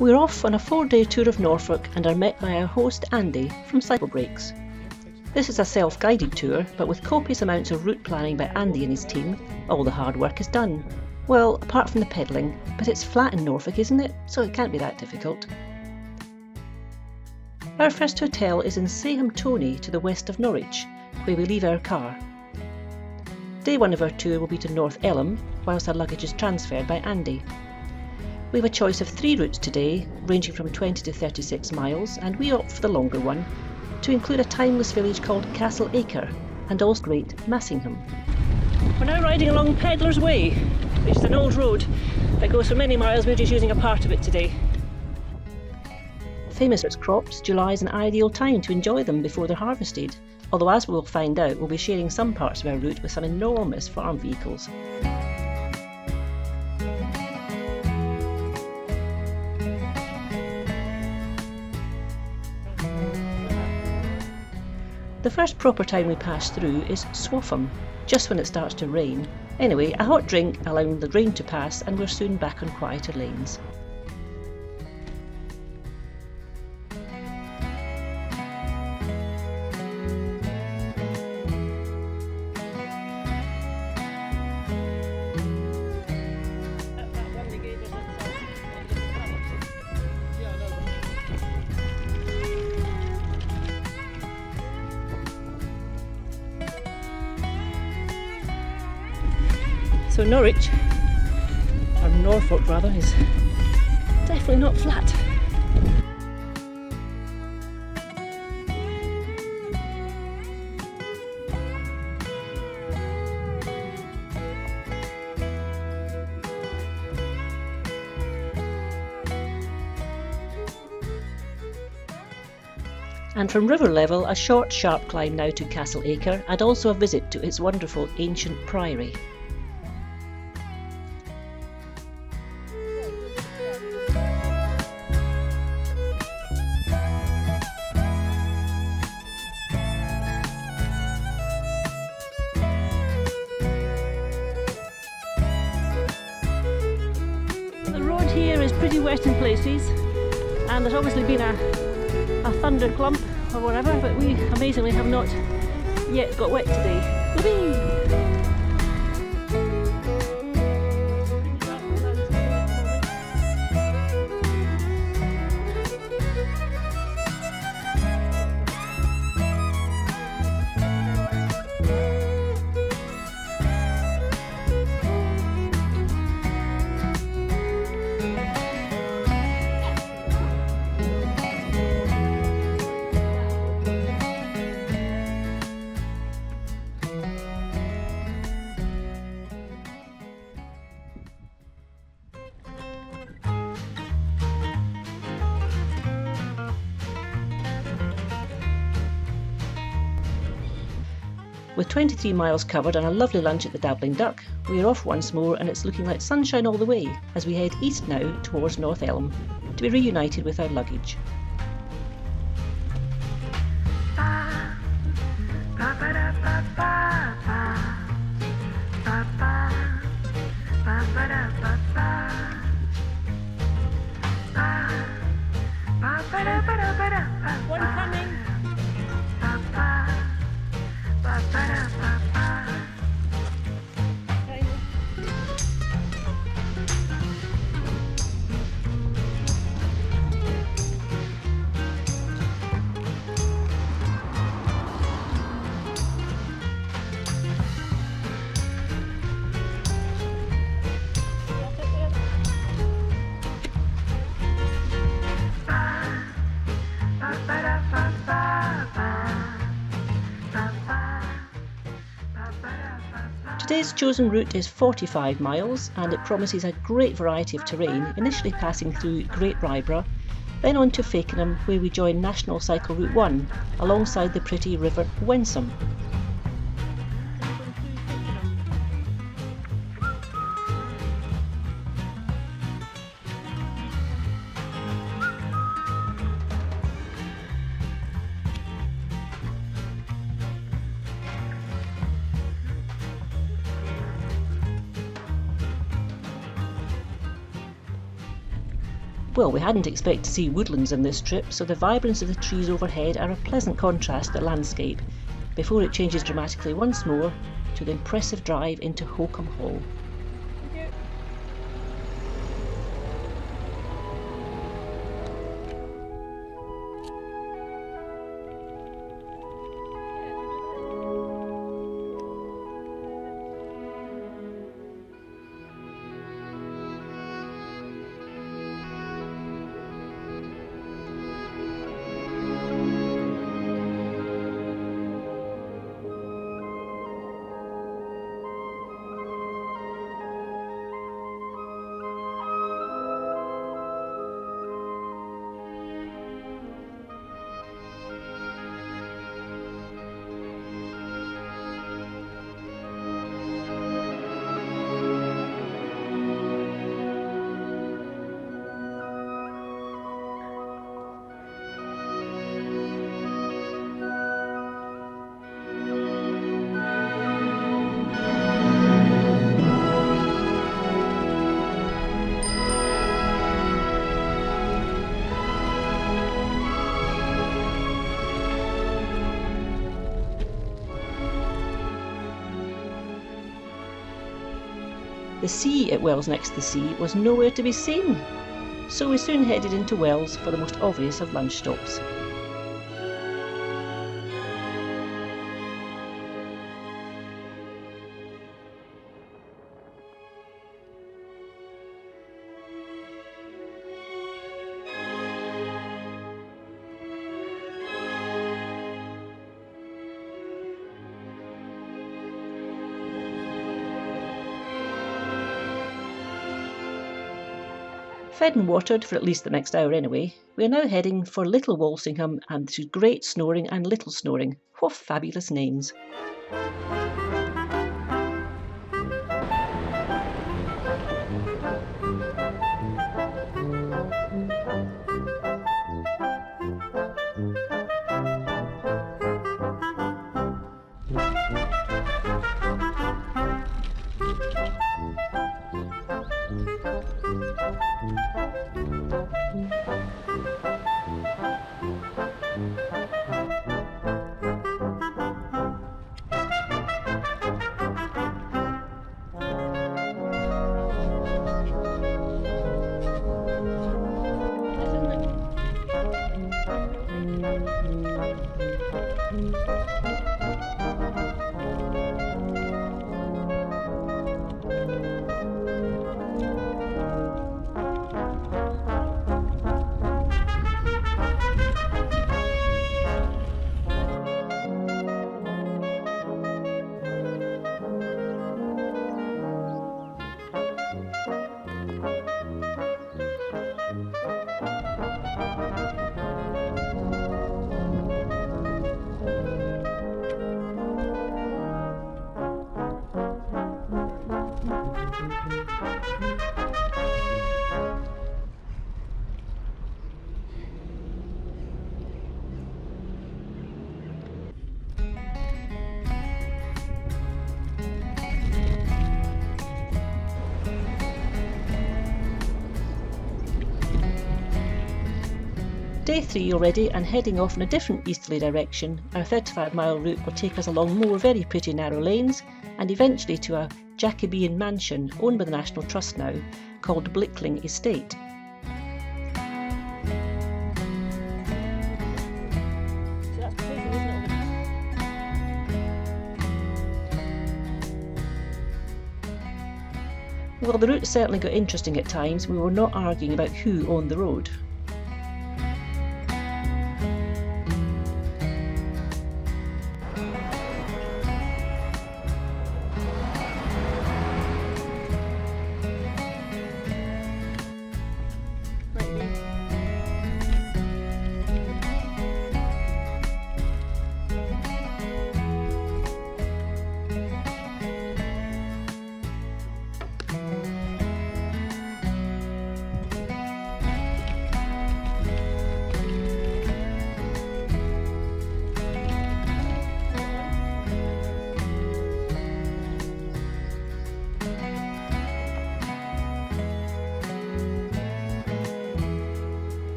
We're off on a 4-day tour of Norfolk and are met by our host Andy from Cycle Breaks. This is a self-guided tour, but with copious amounts of route planning by Andy and his team, all the hard work is done. Well, apart from the pedalling, but it's flat in Norfolk, isn't it? So it can't be that difficult. Our first hotel is in Sahamtony to the west of Norwich, where we leave our car. Day one of our tour will be to North Elm, whilst our luggage is transferred by Andy. We have a choice of 3 routes today, ranging from 20 to 36 miles, and we opt for the longer one, to include a timeless village called Castle Acre, and also great Massingham. We're now riding along Pedlar's Way, which is an old road that goes for many miles. We're just using a part of it today. Famous for its crops, July is an ideal time to enjoy them before they're harvested, although as we'll find out, we'll be sharing some parts of our route with some enormous farm vehicles. The first proper town we pass through is Swaffham, just when it starts to rain. Anyway, a hot drink allowing the rain to pass, and we're soon back on quieter lanes. So Norwich, or Norfolk rather, is definitely not flat. And from river level, a short sharp climb now to Castle Acre, and also a visit to its wonderful ancient priory. The road here is pretty wet in places, and there's obviously been a thunderclump or whatever, but we amazingly have not yet got wet today. Whee! With 23 miles covered and a lovely lunch at the Dabbling Duck, we are off once more, and it's looking like sunshine all the way as we head east now towards North Elm to be reunited with our luggage. One coming! Today's chosen route is 45 miles, and it promises a great variety of terrain, initially passing through Great Ryborough, then on to Fakenham, where we join National Cycle Route 1 alongside the pretty River Wensum. Well, we hadn't expected to see woodlands in this trip, so the vibrance of the trees overhead are a pleasant contrast to the landscape, before it changes dramatically once more to the impressive drive into Holcombe Hall. The sea at Wells Next to the Sea was nowhere to be seen, so we soon headed into Wells for the most obvious of lunch stops. Fed and watered for at least the next hour anyway, we are now heading for Little Walsingham and to Great Snoring and Little Snoring. What fabulous names! Day 3 already, and heading off in a different easterly direction. Our 35-mile route will take us along more very pretty narrow lanes and eventually to a Jacobean mansion owned by the National Trust now, called Blickling Estate. Well, the route certainly got interesting at times. We were not arguing about who owned the road.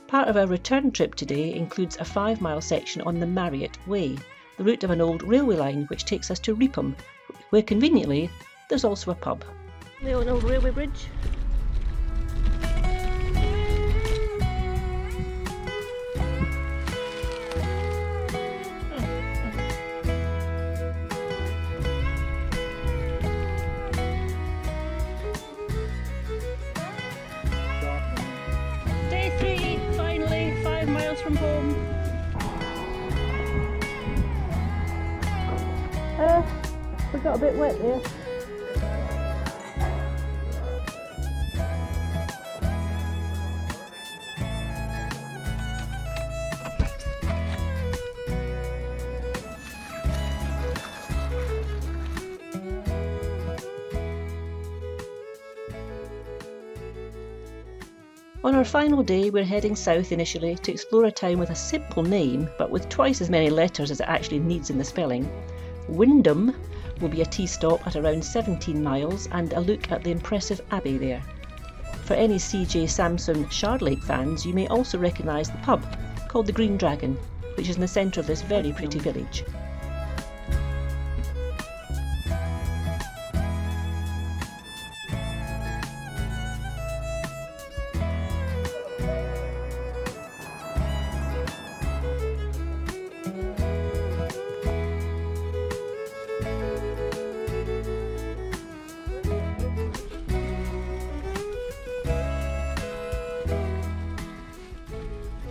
Part of our return trip today includes a 5-mile section on the Marriott Way, the route of an old railway line which takes us to Reepham, where conveniently there's also a pub. The old railway bridge. Day 3, finally, 5 miles from home. We got a bit wet there. On our final day, we're heading south initially to explore a town with a simple name but with twice as many letters as it actually needs in the spelling. Wyndham will be a tea stop at around 17 miles and a look at the impressive abbey there. For any CJ Samson Shardlake fans, you may also recognise the pub called the Green Dragon, which is in the centre of this very pretty village.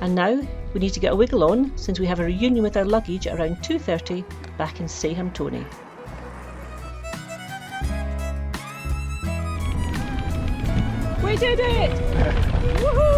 And now we need to get a wiggle on since we have a reunion with our luggage at around 2:30 back in Southampton. We did it! Woohoo!